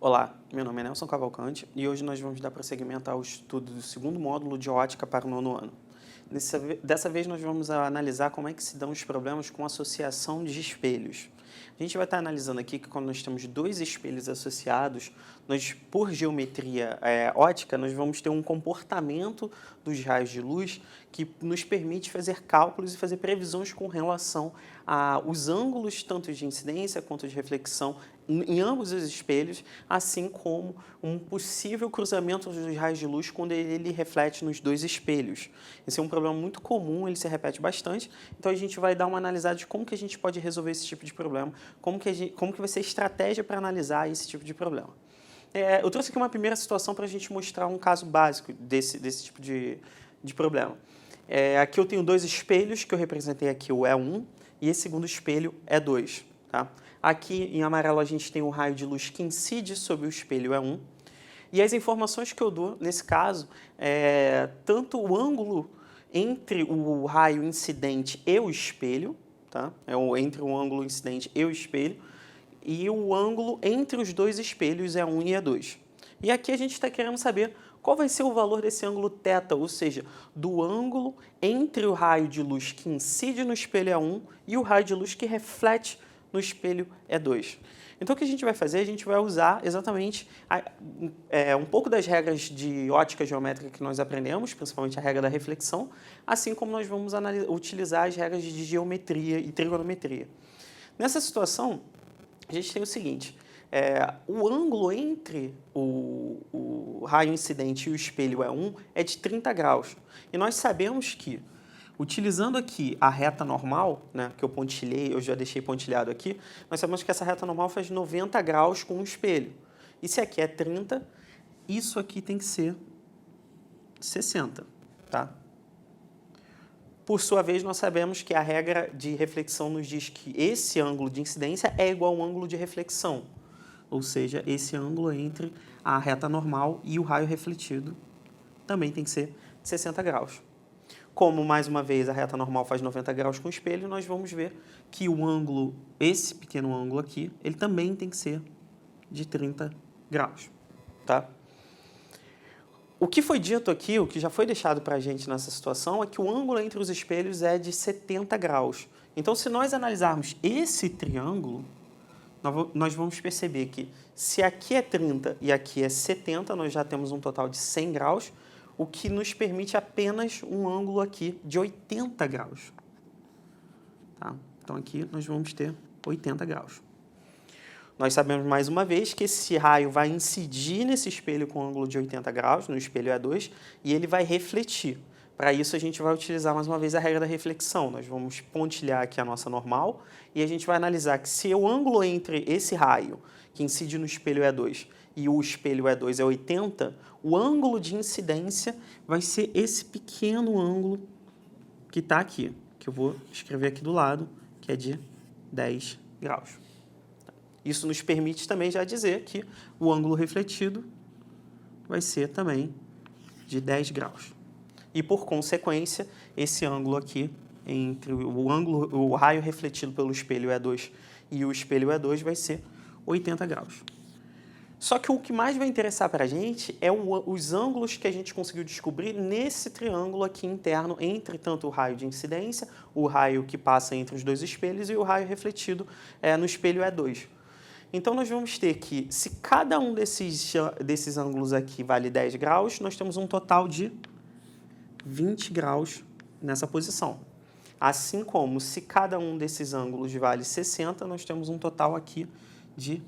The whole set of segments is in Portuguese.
Olá, meu nome é Nelson Cavalcante e hoje nós vamos dar prosseguimento ao estudo do segundo módulo de ótica para o nono ano. Dessa vez nós vamos analisar como é que se dão os problemas com associação de espelhos. A gente vai estar analisando aqui que quando nós temos dois espelhos associados, nós, por geometria ótica, nós vamos ter um comportamento dos raios de luz que nos permite fazer cálculos e fazer previsões com relação aos ângulos, tanto de incidência quanto de reflexão, em ambos os espelhos, assim como um possível cruzamento dos raios de luz quando ele reflete nos dois espelhos. Esse é um problema muito comum, ele se repete bastante, então a gente vai dar uma analisada de como que a gente pode resolver esse tipo de problema, como que vai ser a estratégia para analisar esse tipo de problema. Eu trouxe aqui uma primeira situação para a gente mostrar um caso básico desse tipo de problema. Aqui eu tenho dois espelhos, que eu representei aqui o E1, e esse segundo espelho E2. Tá? Aqui em amarelo a gente tem o raio de luz que incide sobre o espelho E1, e as informações que eu dou nesse caso tanto o ângulo entre o raio incidente e o espelho, tá? Entre o ângulo incidente e o espelho, e o ângulo entre os dois espelhos E1 e E2. E aqui a gente está querendo saber qual vai ser o valor desse ângulo θ, ou seja, do ângulo entre o raio de luz que incide no espelho E1 e o raio de luz que reflete no espelho E2. Então, o que a gente vai fazer? A gente vai usar exatamente um pouco das regras de ótica geométrica que nós aprendemos, principalmente a regra da reflexão, assim como nós vamos utilizar as regras de geometria e trigonometria. Nessa situação, a gente tem o seguinte, o ângulo entre o raio incidente e o espelho E1 é de 30 graus. E nós sabemos que, utilizando aqui a reta normal, né, que eu pontilhei, eu já deixei pontilhado aqui, nós sabemos que essa reta normal faz 90 graus com o espelho. E se aqui é 30, isso aqui tem que ser 60, tá? Por sua vez, nós sabemos que a regra de reflexão nos diz que esse ângulo de incidência é igual ao ângulo de reflexão, ou seja, esse ângulo entre a reta normal e o raio refletido também tem que ser 60 graus. Como, mais uma vez, a reta normal faz 90 graus com o espelho, nós vamos ver que o ângulo, esse pequeno ângulo aqui, ele também tem que ser de 30 graus, tá? O que foi dito aqui, o que já foi deixado para a gente nessa situação, é que o ângulo entre os espelhos é de 70 graus. Então, se nós analisarmos esse triângulo, nós vamos perceber que se aqui é 30 e aqui é 70, nós já temos um total de 100 graus, o que nos permite apenas um ângulo aqui de 80 graus. Tá? Então, aqui nós vamos ter 80 graus. Nós sabemos, mais uma vez, que esse raio vai incidir nesse espelho com ângulo de 80 graus, no espelho E2, e ele vai refletir. Para isso, a gente vai utilizar, mais uma vez, a regra da reflexão. Nós vamos pontilhar aqui a nossa normal e a gente vai analisar que se o ângulo entre esse raio, que incide no espelho E2, e o espelho E2 é 80, o ângulo de incidência vai ser esse pequeno ângulo que está aqui, que eu vou escrever aqui do lado, que é de 10 graus. Isso nos permite também já dizer que o ângulo refletido vai ser também de 10 graus. E, por consequência, esse ângulo aqui, entre o raio refletido pelo espelho E2 e o espelho E2 vai ser 80 graus. Só que o que mais vai interessar para a gente é os ângulos que a gente conseguiu descobrir nesse triângulo aqui interno entre tanto o raio de incidência, o raio que passa entre os dois espelhos e o raio refletido no espelho E2. Então, nós vamos ter que, se cada um desses ângulos aqui vale 10 graus, nós temos um total de 20 graus nessa posição. Assim como, se cada um desses ângulos vale 60, nós temos um total aqui de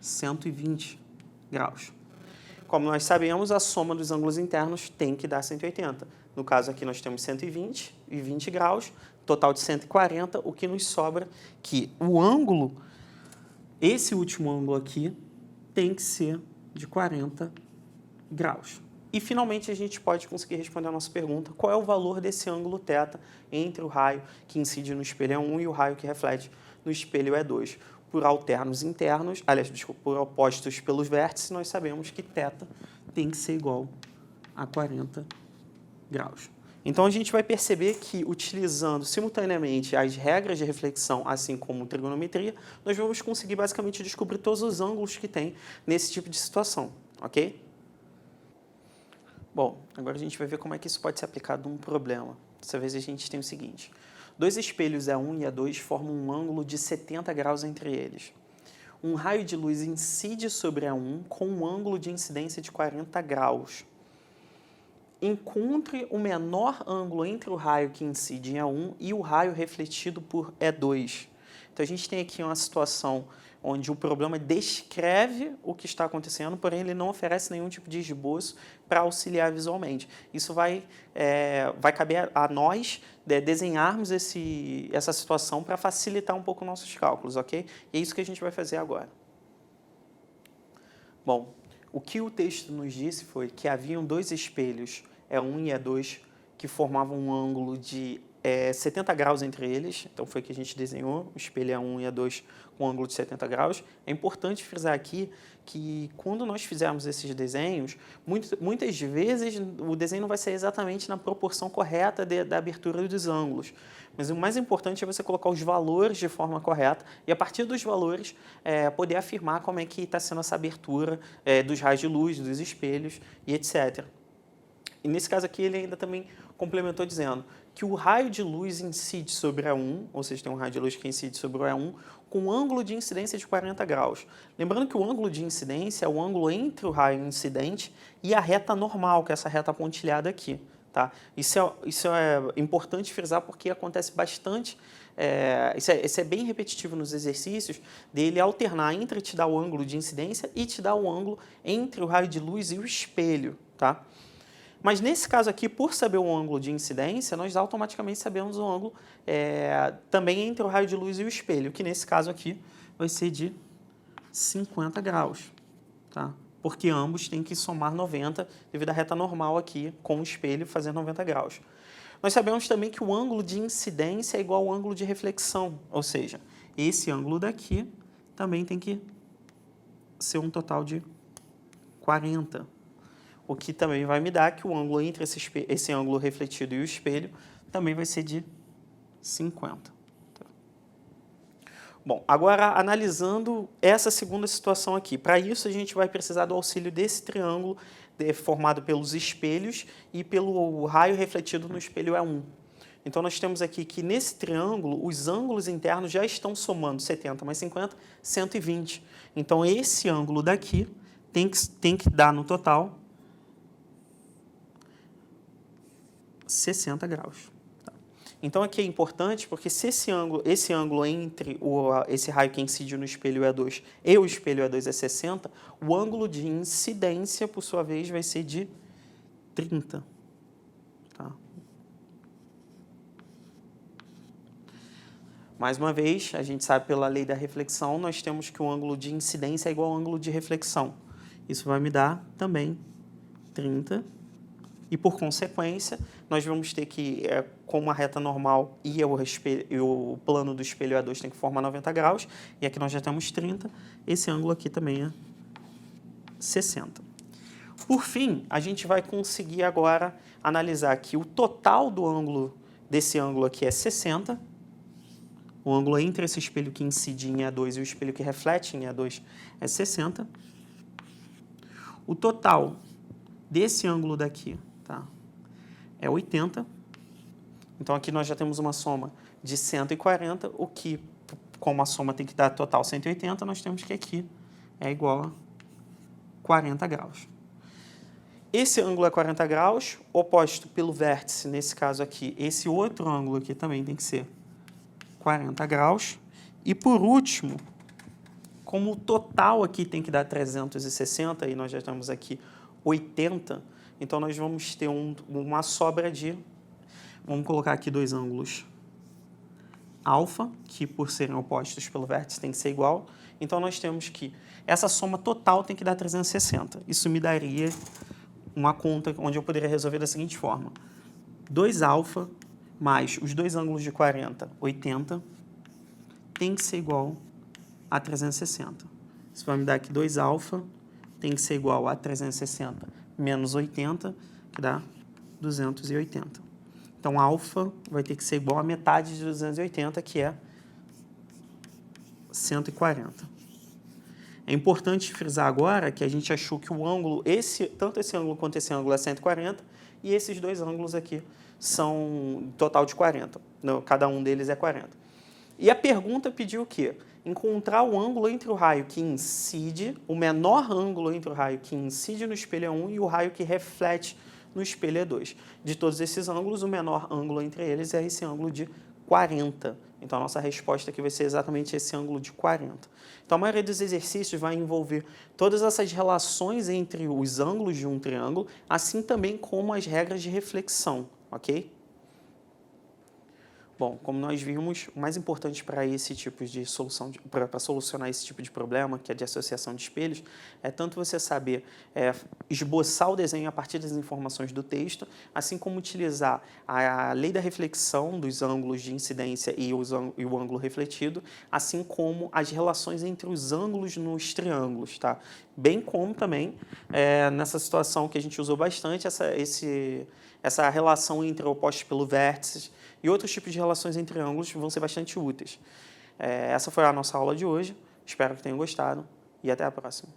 120 graus. Como nós sabemos, a soma dos ângulos internos tem que dar 180. No caso aqui nós temos 120 e 20 graus, total de 140, o que nos sobra que o ângulo, esse último ângulo aqui, tem que ser de 40 graus. E, finalmente, a gente pode conseguir responder a nossa pergunta, qual é o valor desse ângulo θ entre o raio que incide no espelho E1 e o raio que reflete no espelho E2. Por alternos internos, por opostos pelos vértices, nós sabemos que θ tem que ser igual a 40 graus. Então, a gente vai perceber que, utilizando simultaneamente as regras de reflexão, assim como trigonometria, nós vamos conseguir basicamente descobrir todos os ângulos que tem nesse tipo de situação, ok? Bom, agora a gente vai ver como é que isso pode ser aplicado num problema. Dessa vez a gente tem o seguinte: dois espelhos E1 e E2 formam um ângulo de 70 graus entre eles. Um raio de luz incide sobre E1 com um ângulo de incidência de 40 graus. Encontre o menor ângulo entre o raio que incide em E1 e o raio refletido por E2. Então, a gente tem aqui uma situação onde o problema descreve o que está acontecendo, porém ele não oferece nenhum tipo de esboço para auxiliar visualmente. Isso vai caber a nós desenharmos essa situação para facilitar um pouco nossos cálculos, ok? E é isso que a gente vai fazer agora. Bom, o que o texto nos disse foi que haviam dois espelhos, E1 e E2, que formavam um ângulo de 70 graus entre eles. Então, foi o que a gente desenhou, o espelho E1 e E2 com um ângulo de 70 graus. É importante frisar aqui que, quando nós fizermos esses desenhos, muitas vezes o desenho não vai ser exatamente na proporção correta da abertura dos ângulos. Mas o mais importante é você colocar os valores de forma correta e, a partir dos valores, poder afirmar como é que está sendo essa abertura dos raios de luz, dos espelhos e etc. E nesse caso aqui ele ainda também complementou dizendo que o raio de luz incide sobre E1, ou seja, tem um raio de luz que incide sobre o E1, com um ângulo de incidência de 40 graus. Lembrando que o ângulo de incidência é o ângulo entre o raio incidente e a reta normal, que é essa reta pontilhada aqui. Tá? Isso é importante frisar porque acontece bastante, isso é bem repetitivo nos exercícios, dele alternar entre te dar o ângulo de incidência e te dar o ângulo entre o raio de luz e o espelho. Tá? Mas nesse caso aqui, por saber o ângulo de incidência, nós automaticamente sabemos o ângulo também entre o raio de luz e o espelho, que nesse caso aqui vai ser de 50 graus. Tá? Porque ambos têm que somar 90 devido à reta normal aqui com o espelho fazendo 90 graus. Nós sabemos também que o ângulo de incidência é igual ao ângulo de reflexão, ou seja, esse ângulo daqui também tem que ser um total de 40. O que também vai me dar que o ângulo entre esse ângulo refletido e o espelho também vai ser de 50. Bom, agora analisando essa segunda situação aqui, para isso a gente vai precisar do auxílio desse triângulo formado pelos espelhos e pelo raio refletido no espelho E1. Então nós temos aqui que nesse triângulo os ângulos internos já estão somando 70 mais 50, 120. Então esse ângulo daqui tem que dar no total 60 graus. Então, aqui é importante porque se esse ângulo entre esse raio que incide no espelho E2 e o espelho E2 é 60, o ângulo de incidência, por sua vez, vai ser de 30. Tá? Mais uma vez, a gente sabe pela lei da reflexão, nós temos que o ângulo de incidência é igual ao ângulo de reflexão. Isso vai me dar também 30. E, por consequência, nós vamos ter que, como a reta normal e o plano do espelho E2 tem que formar 90 graus, e aqui nós já temos 30, esse ângulo aqui também é 60. Por fim, a gente vai conseguir agora analisar que o total do ângulo desse ângulo aqui é 60, o ângulo entre esse espelho que incide em E2 e o espelho que reflete em E2 é 60. O total desse ângulo daqui é 80. Então, aqui nós já temos uma soma de 140, o que, como a soma tem que dar total 180, nós temos que aqui é igual a 40 graus. Esse ângulo é 40 graus, oposto pelo vértice, nesse caso aqui, esse outro ângulo aqui também tem que ser 40 graus. E, por último, como o total aqui tem que dar 360, e nós já estamos aqui 80, então nós vamos ter uma sobra de, vamos colocar aqui dois ângulos alfa, que por serem opostos pelo vértice tem que ser igual, então nós temos que essa soma total tem que dar 360. Isso me daria uma conta onde eu poderia resolver da seguinte forma: 2α mais os dois ângulos de 40, 80, tem que ser igual a 360. Isso vai me dar que 2α tem que ser igual a 360 menos 80, que dá 280. Então, alfa vai ter que ser igual a metade de 280, que é 140. É importante frisar agora que a gente achou que o ângulo, tanto esse ângulo quanto esse ângulo é 140, e esses dois ângulos aqui são total de 40. Cada um deles é 40. E a pergunta pediu o quê? Encontrar o ângulo entre o raio que incide, o menor ângulo entre o raio que incide no espelho é 1 e o raio que reflete no espelho é 2. De todos esses ângulos, o menor ângulo entre eles é esse ângulo de 40. Então, a nossa resposta aqui vai ser exatamente esse ângulo de 40. Então, a maioria dos exercícios vai envolver todas essas relações entre os ângulos de um triângulo, assim também como as regras de reflexão, ok? Bom, como nós vimos, o mais importante para esse tipo de solução, para solucionar esse tipo de problema, que é de associação de espelhos, é tanto você saber esboçar o desenho a partir das informações do texto, assim como utilizar a lei da reflexão dos ângulos de incidência e o ângulo refletido, assim como as relações entre os ângulos nos triângulos, tá? Bem como também, nessa situação que a gente usou bastante, essa relação entre opostos pelo vértice, e outros tipos de relações entre ângulos vão ser bastante úteis. Essa foi a nossa aula de hoje. Espero que tenham gostado e até a próxima.